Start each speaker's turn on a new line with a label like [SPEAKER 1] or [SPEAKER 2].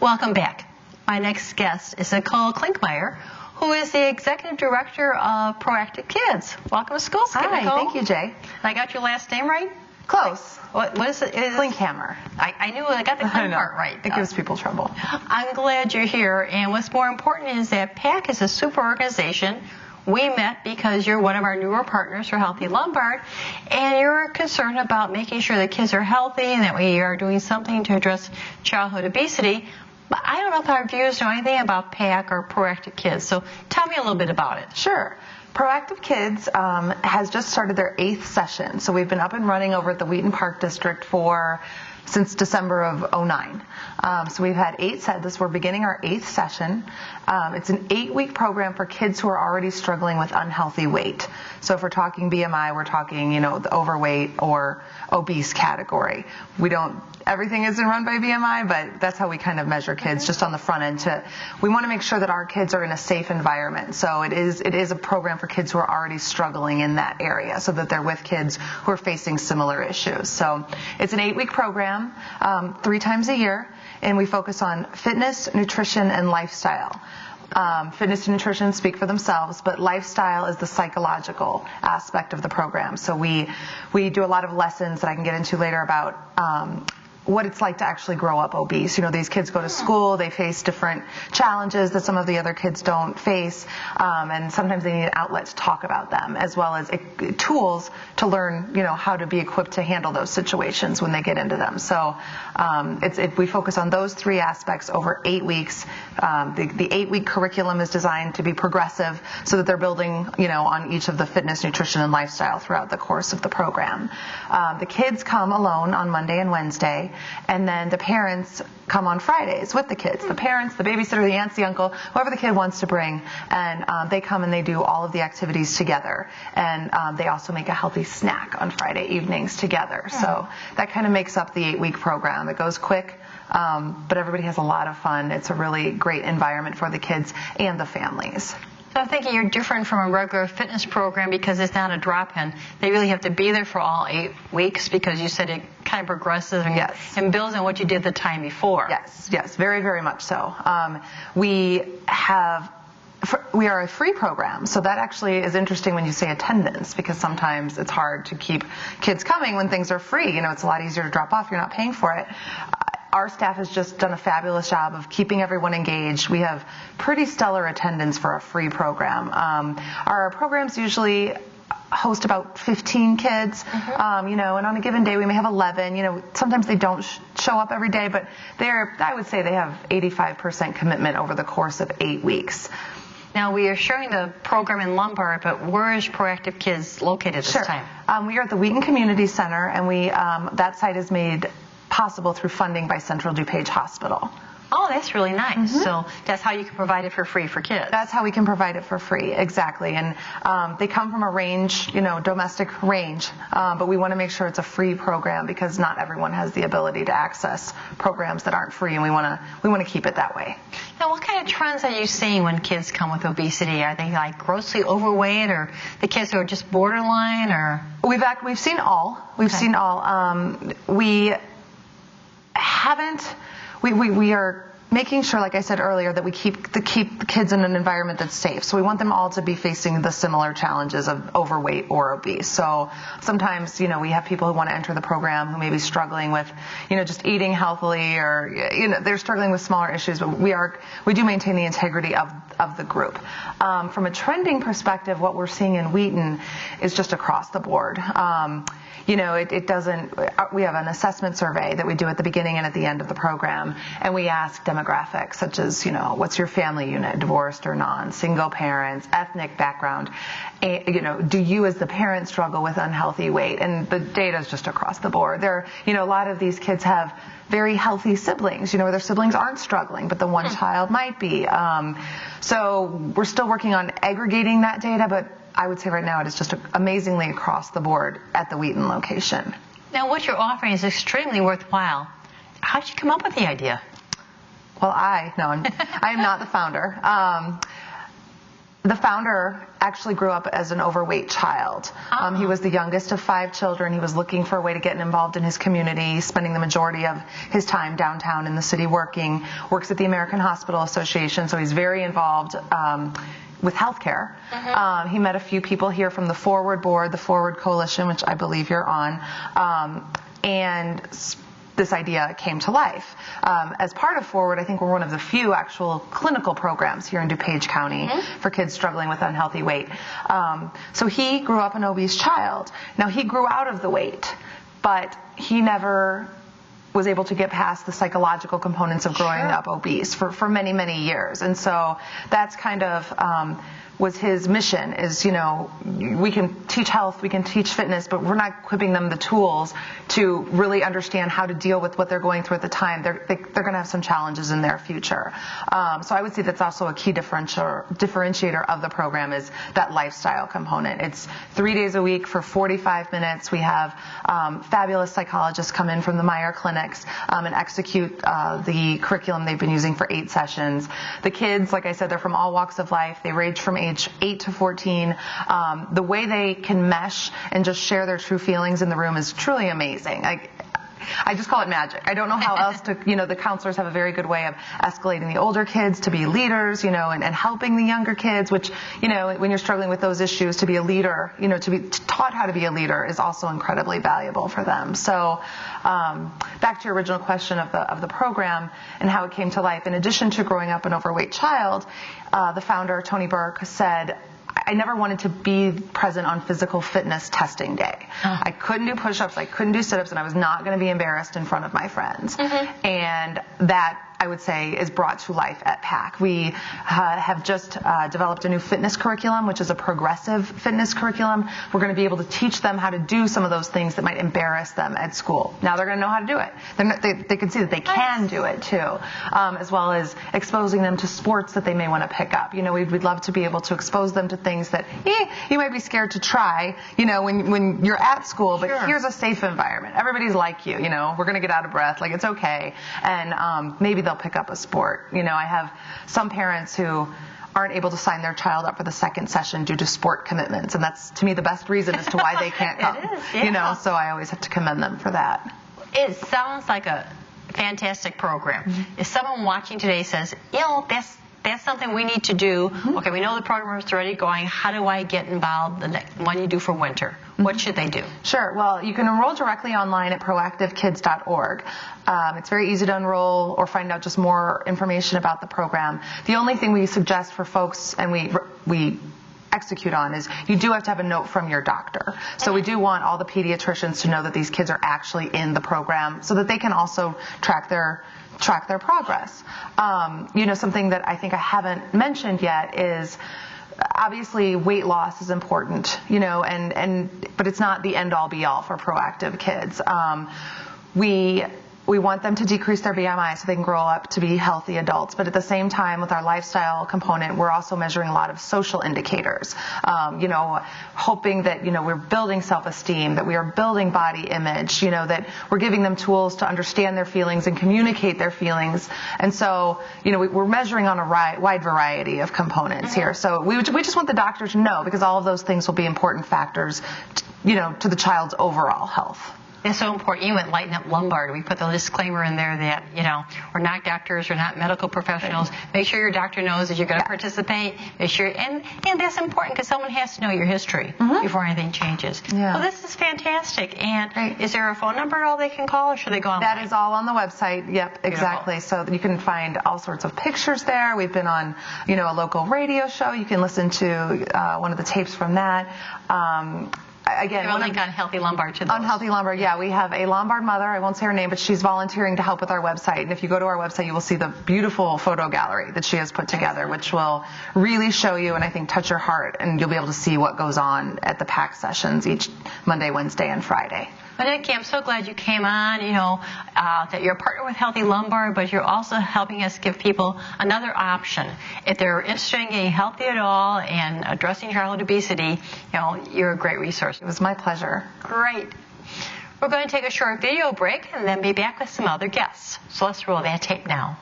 [SPEAKER 1] Welcome back. My next guest is Nicole Klinkmeyer, who is the Executive Director of ProActive Kids. Welcome to school,
[SPEAKER 2] Hi,
[SPEAKER 1] Nicole.
[SPEAKER 2] thank you, Jay.
[SPEAKER 1] I got your last name right?
[SPEAKER 2] Close.
[SPEAKER 1] What is it?
[SPEAKER 2] Klinkhammer.
[SPEAKER 1] I knew I got the Klink part right.
[SPEAKER 2] It gives people trouble.
[SPEAKER 1] I'm glad you're here, and what's more important is that PAC is a super organization. We met because you're one of our newer partners for Healthy Lombard, and you're concerned about making sure that kids are healthy and that we are doing something to address childhood obesity. But I don't know if our viewers know anything about PAC or ProActive Kids, so tell me a little bit about it.
[SPEAKER 2] Sure. ProActive Kids has just started their 8th session. So we've been up and running over at the Wheaton Park District since December of '09. So we've had 8 sessions. We're beginning our 8th session. It's an 8-week program for kids who are already struggling with unhealthy weight. So if we're talking BMI, we're talking, the overweight or obese category. Everything isn't run by BMI, but that's how we kind of measure kids, just on the front end. We want to make sure that our kids are in a safe environment. So it is a program for kids who are already struggling in that area, so that they're with kids who are facing similar issues. So it's an 8-week program, 3 times a year, and we focus on fitness, nutrition, and lifestyle. Fitness and nutrition speak for themselves, but lifestyle is the psychological aspect of the program. So we do a lot of lessons that I can get into later about what it's like to actually grow up obese. These kids go to school, they face different challenges that some of the other kids don't face, and sometimes they need an outlet to talk about them, as well as tools to learn, how to be equipped to handle those situations when they get into them. So we focus on those 3 aspects over 8 weeks. The 8-week curriculum is designed to be progressive, so that they're building, on each of the fitness, nutrition, and lifestyle throughout the course of the program. The kids come alone on Monday and Wednesday, and then the parents come on Fridays with the kids. The parents, the babysitter, the aunts, the uncle, whoever the kid wants to bring, and they come and they do all of the activities together. And they also make a healthy snack on Friday evenings together. So that kind of makes up the 8-week program. It goes quick, but everybody has a lot of fun. It's a really great environment for the kids and the families.
[SPEAKER 1] So I'm thinking you're different from a regular fitness program because it's not a drop-in. They really have to be there for all 8 weeks, because you said it kind of progresses and builds on what you did the time before.
[SPEAKER 2] Yes, very, very much so. We are a free program, so that actually is interesting when you say attendance, because sometimes it's hard to keep kids coming when things are free. It's a lot easier to drop off. You're not paying for it. Our staff has just done a fabulous job of keeping everyone engaged. We have pretty stellar attendance for a free program. Our programs usually host about 15 kids, and on a given day we may have 11. Sometimes they don't show up every day, but I would say they have 85% commitment over the course of 8 weeks.
[SPEAKER 1] Now, we are sharing the program in Lombard, but where is ProActive Kids located this time?
[SPEAKER 2] We are at the Wheaton Community Center, and that site is made possible through funding by Central DuPage Hospital.
[SPEAKER 1] Oh, that's really nice. So that's how you can provide it for free for kids.
[SPEAKER 2] That's how we can provide it for free, exactly. And they come from a range, domestic range, but we want to make sure it's a free program, because not everyone has the ability to access programs that aren't free, and we want to keep it that way.
[SPEAKER 1] Now, what kind of trends are you seeing when kids come with obesity? Are they like grossly overweight, or the kids who are just borderline, or?
[SPEAKER 2] We've seen all. We've seen all. We are making sure, like I said earlier, that we keep the kids in an environment that's safe. So we want them all to be facing the similar challenges of overweight or obese. So sometimes, we have people who want to enter the program who may be struggling with, just eating healthily, or, they're struggling with smaller issues, but we do maintain the integrity of the group. From a trending perspective, what we're seeing in Wheaton is just across the board. We have an assessment survey that we do at the beginning and at the end of the program, and we ask demographics such as, what's your family unit, divorced or non, single parents, ethnic background, do you as the parent struggle with unhealthy weight? And the data is just across the board. A lot of these kids have very healthy siblings, where their siblings aren't struggling, but the one child might be. So we're still working on aggregating that data, but I would say right now it is just amazingly across the board at the Wheaton location.
[SPEAKER 1] Now, what you're offering is extremely worthwhile. How did you come up with the idea?
[SPEAKER 2] Well, I am not the founder. The founder actually grew up as an overweight child. He was the youngest of 5 children. He was looking for a way to get involved in his community, spending the majority of his time downtown in the city working. Works at the American Hospital Association, so he's very involved with healthcare. He met a few people here from the Forward Board, the Forward Coalition, which I believe you're on, and this idea came to life. As part of Forward, I think we're one of the few actual clinical programs here in DuPage County for kids struggling with unhealthy weight. So he grew up an obese child. Now, he grew out of the weight, but he never was able to get past the psychological components of growing up obese for many, many years. And so that's kind of was his mission is, we can teach health, we can teach fitness, but we're not equipping them the tools to really understand how to deal with what they're going through at the time. They're going to have some challenges in their future. So I would say that's also a key differentiator of the program is that lifestyle component. It's 3 days a week for 45 minutes. We have fabulous psychologists come in from the Meyer clinics and execute the curriculum they've been using for 8 sessions. The kids, like I said, they're from all walks of life. They range from age 8 to 14. The way they can mesh and just share their true feelings in the room is truly amazing. I just call it magic. I don't know how else to, the counselors have a very good way of escalating the older kids to be leaders, and helping the younger kids, which, when you're struggling with those issues, to be a leader, to be taught how to be a leader is also incredibly valuable for them. So, back to your original question of the program and how it came to life. In addition to growing up an overweight child, the founder, Tony Burke, said, I never wanted to be present on physical fitness testing day. I couldn't do push-ups, I couldn't do sit-ups, and I was not going to be embarrassed in front of my friends. And that, I would say, is brought to life at PAC. We have just developed a new fitness curriculum, which is a progressive fitness curriculum. We're going to be able to teach them how to do some of those things that might embarrass them at school. Now they're going to know how to do it. They can see that they can do it too, as well as exposing them to sports that they may want to pick up. We'd love to be able to expose them to things that you might be scared to try, when you're at school, but here's a safe environment. Everybody's like you, we're going to get out of breath, like it's okay. And maybe they'll pick up a sport. I have some parents who aren't able to sign their child up for the second session due to sport commitments, and that's, to me, the best reason as to why they can't come.
[SPEAKER 1] It is,
[SPEAKER 2] So I always have to commend them for that.
[SPEAKER 1] It sounds like a fantastic program. If someone watching today says, that's something we need to do. Okay, we know the program is already going. How do I get involved? The one you do for winter. What should they do?
[SPEAKER 2] Sure. Well, you can enroll directly online at proactivekids.org. It's very easy to enroll or find out just more information about the program. The only thing we suggest for folks, and we execute on, is you do have to have a note from your doctor. So we do want all the pediatricians to know that these kids are actually in the program so that they can also track their progress. Something that I think I haven't mentioned yet is obviously weight loss is important, but it's not the end all be all for proactive kids. We want them to decrease their BMI so they can grow up to be healthy adults. But at the same time, with our lifestyle component, we're also measuring a lot of social indicators, hoping that, we're building self-esteem, that we are building body image, that we're giving them tools to understand their feelings and communicate their feelings. And so, we're measuring on a wide variety of components here. So we just want the doctor to know, because all of those things will be important factors, to the child's overall health.
[SPEAKER 1] It's so important. You went Lighten Up Lombard. We put the disclaimer in there that, we're not doctors, we're not medical professionals. Make sure your doctor knows that you're going to participate. Make sure, and that's important because someone has to know your history before anything changes.
[SPEAKER 2] Yeah.
[SPEAKER 1] Well, this is fantastic. And is there a phone number at all they can call, or should they go online?
[SPEAKER 2] That is all on the website. Yep, exactly. Beautiful. So you can find all sorts of pictures there. We've been on, a local radio show. You can listen to one of the tapes from that. Again,
[SPEAKER 1] we'll link on Healthy Lombard to those.
[SPEAKER 2] On Healthy Lombard, yeah. We have a Lombard mother. I won't say her name, but she's volunteering to help with our website. And if you go to our website, you will see the beautiful photo gallery that she has put together, which will really show you and I think touch your heart. And you'll be able to see what goes on at the PAC sessions each Monday, Wednesday, and Friday.
[SPEAKER 1] But Nikki, I'm so glad you came on, that you're a partner with Healthy Lombard, but you're also helping us give people another option. If they're interested in getting healthy at all and addressing childhood obesity, you're a great resource.
[SPEAKER 2] It was my pleasure.
[SPEAKER 1] Great. We're going to take a short video break and then be back with some other guests. So let's roll that tape now.